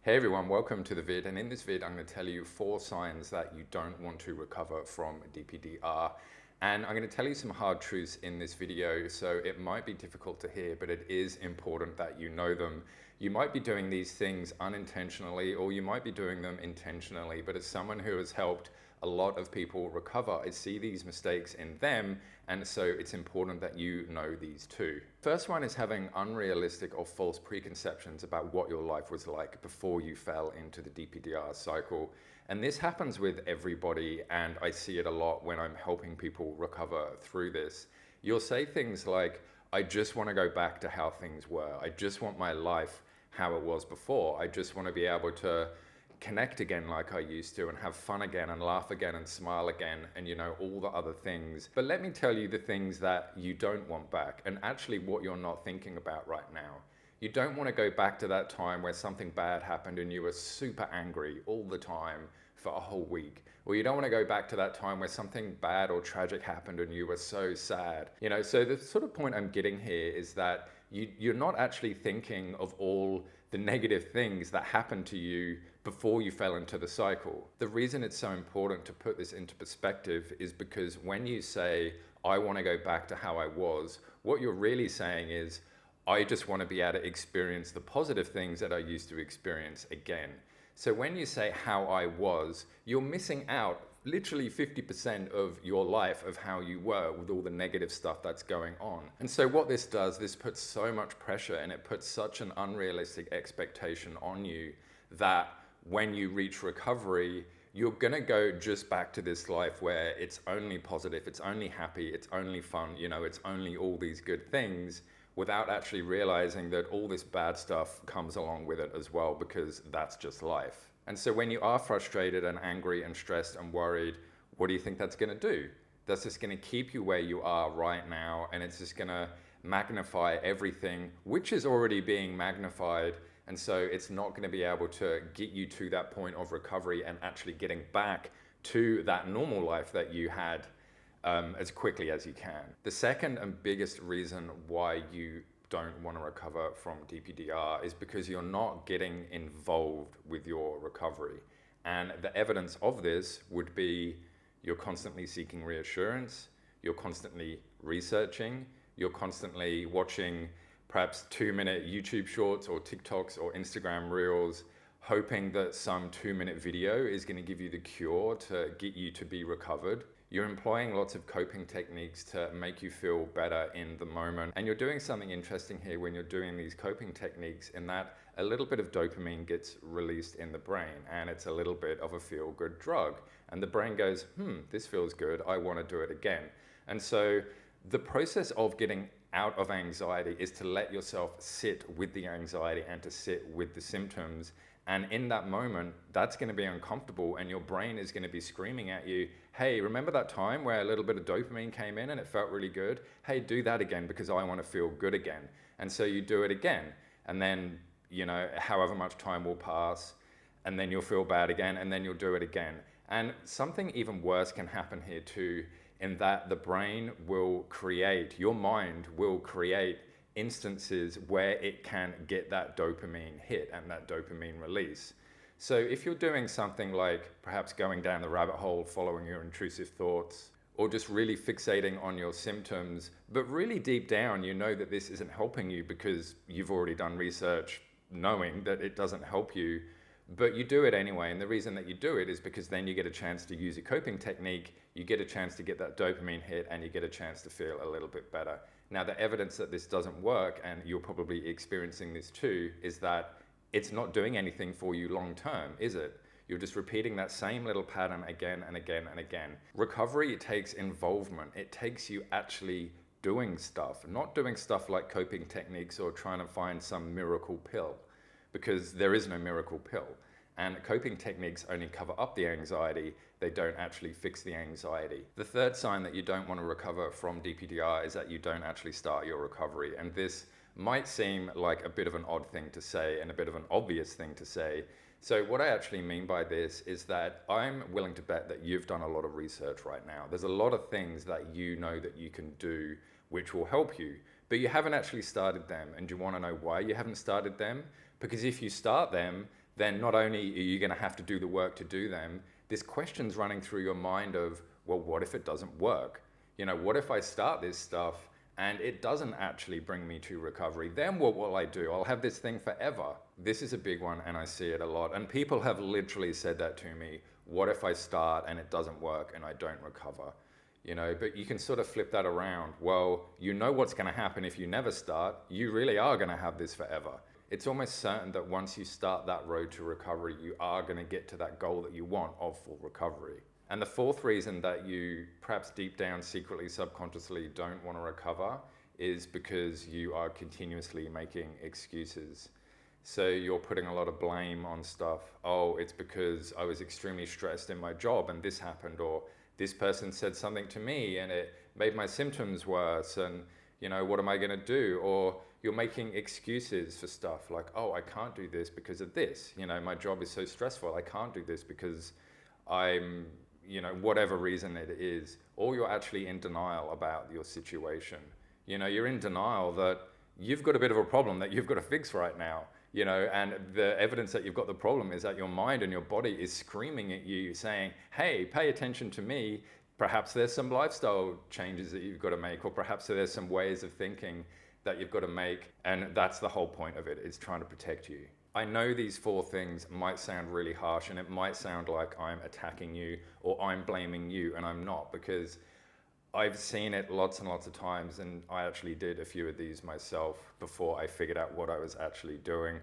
Hey everyone, welcome to the vid, and in this vid I'm going to tell you 4 signs that you don't want to recover from DPDR. And I'm going to tell you some hard truths in this video, so it might be difficult to hear, but it is important that you know them. You might be doing these things unintentionally, or you might be doing them intentionally, but as someone who has helped a lot of people recover, I see these mistakes in them, and so it's important that you know these too. First one is having unrealistic or false preconceptions about what your life was like before you fell into the DPDR cycle. And this happens with everybody, and I see it a lot when I'm helping people recover through this. You'll say things like, I just want to go back to how things were. I just want my life how it was before. I just want to be able to connect again like I used to, and have fun again, and laugh again, and smile again, and all the other things. But let me tell you the things that you don't want back, and actually what you're not thinking about right now. You don't want to go back to that time where something bad happened and you were super angry all the time for a whole week. Or you don't want to go back to that time where something bad or tragic happened and you were so sad. So the sort of point I'm getting here is that you're not actually thinking of all the negative things that happened to you before you fell into the cycle. The reason it's so important to put this into perspective is because when you say, I want to go back to how I was, what you're really saying is, I just want to be able to experience the positive things that I used to experience again. So when you say how I was, you're missing out literally 50% of your life of how you were with all the negative stuff that's going on. And so what this does, this puts so much pressure, and it puts such an unrealistic expectation on you that when you reach recovery, you're gonna go just back to this life where it's only positive, it's only happy, it's only fun, it's only all these good things, without actually realizing that all this bad stuff comes along with it as well, because that's just life. And so when you are frustrated and angry and stressed and worried, what do you think that's going to do? That's just going to keep you where you are right now, and it's just going to magnify everything which is already being magnified. And so it's not going to be able to get you to that point of recovery and actually getting back to that normal life that you had as quickly as you can. The second and biggest reason why you don't want to recover from DPDR is because you're not getting involved with your recovery. And the evidence of this would be you're constantly seeking reassurance, you're constantly researching, you're constantly watching perhaps 2-minute YouTube shorts or TikToks or Instagram reels, hoping that some 2-minute video is going to give you the cure to get you to be recovered. You're employing lots of coping techniques to make you feel better in the moment. And you're doing something interesting here when you're doing these coping techniques, in that a little bit of dopamine gets released in the brain, and it's a little bit of a feel-good drug. And the brain goes, this feels good, I want to do it again. And so the process of getting out of anxiety is to let yourself sit with the anxiety and to sit with the symptoms. And in that moment, that's going to be uncomfortable, and your brain is going to be screaming at you, hey, remember that time where a little bit of dopamine came in and it felt really good? Hey, do that again because I want to feel good again. And so you do it again. And then, however much time will pass, and then you'll feel bad again, and then you'll do it again. And something even worse can happen here too, in that the brain will create, your mind will create instances where it can get that dopamine hit and that dopamine release. So if you're doing something like perhaps going down the rabbit hole, following your intrusive thoughts, or just really fixating on your symptoms, but really deep down you know that this isn't helping you because you've already done research knowing that it doesn't help you, but you do it anyway. And the reason that you do it is because then you get a chance to use a coping technique, you get a chance to get that dopamine hit, and you get a chance to feel a little bit better. Now, the evidence that this doesn't work, and you're probably experiencing this too, is that it's not doing anything for you long term, is it? You're just repeating that same little pattern again and again and again. Recovery takes involvement. It takes you actually doing stuff, not doing stuff like coping techniques or trying to find some miracle pill, because there is no miracle pill. And coping techniques only cover up the anxiety, they don't actually fix the anxiety. The third sign that you don't want to recover from DPDR is that you don't actually start your recovery. And this might seem like a bit of an odd thing to say and a bit of an obvious thing to say. So what I actually mean by this is that I'm willing to bet that you've done a lot of research right now. There's a lot of things that you know that you can do which will help you, but you haven't actually started them. And do you want to know why you haven't started them? Because if you start them, then not only are you going to have to do the work to do them, this question's running through your mind of, well, what if it doesn't work? You know, what if I start this stuff and it doesn't actually bring me to recovery? Then what will I do? I'll have this thing forever. This is a big one, and I see it a lot. And people have literally said that to me. What if I start and it doesn't work and I don't recover? You know, but you can sort of flip that around. Well, you know what's going to happen if you never start. You really are going to have this forever. It's almost certain that once you start that road to recovery, you are going to get to that goal that you want of full recovery. And the fourth reason that you perhaps deep down, secretly, subconsciously don't want to recover is because you are continuously making excuses. So you're putting a lot of blame on stuff. Oh, it's because I was extremely stressed in my job and this happened, or this person said something to me and it made my symptoms worse, and you know, what am I going to do? Or you're making excuses for stuff like, oh, I can't do this because of this. You know, my job is so stressful. I can't do this because I'm, you know, whatever reason it is. Or you're actually in denial about your situation. You know, you're in denial that you've got a bit of a problem that you've got to fix right now. You know, and the evidence that you've got the problem is that your mind and your body is screaming at you saying, hey, pay attention to me. Perhaps there's some lifestyle changes that you've got to make, or perhaps there's some ways of thinking that you've got to make. And that's the whole point of it, is trying to protect you. I know these four things might sound really harsh, and it might sound like I'm attacking you or I'm blaming you, and I'm not, because I've seen it lots and lots of times, and I actually did a few of these myself before I figured out what I was actually doing.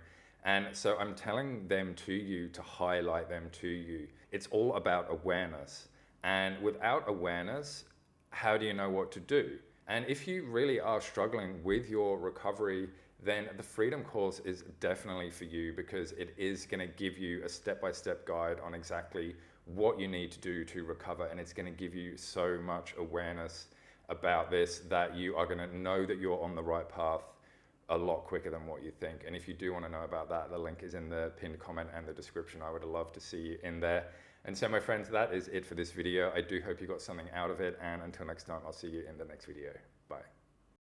And so I'm telling them to you to highlight them to you. It's all about awareness. And without awareness, how do you know what to do? And if you really are struggling with your recovery, then the Freedom course is definitely for you, because it is going to give you a step-by-step guide on exactly what you need to do to recover, and it's going to give you so much awareness about this that you are going to know that you're on the right path a lot quicker than what you think. And if you do want to know about that, the link is in the pinned comment and the description. I would love to see you in there. And so, my friends, that is it for this video. I do hope you got something out of it, and until next time, I'll see you in the next video. Bye.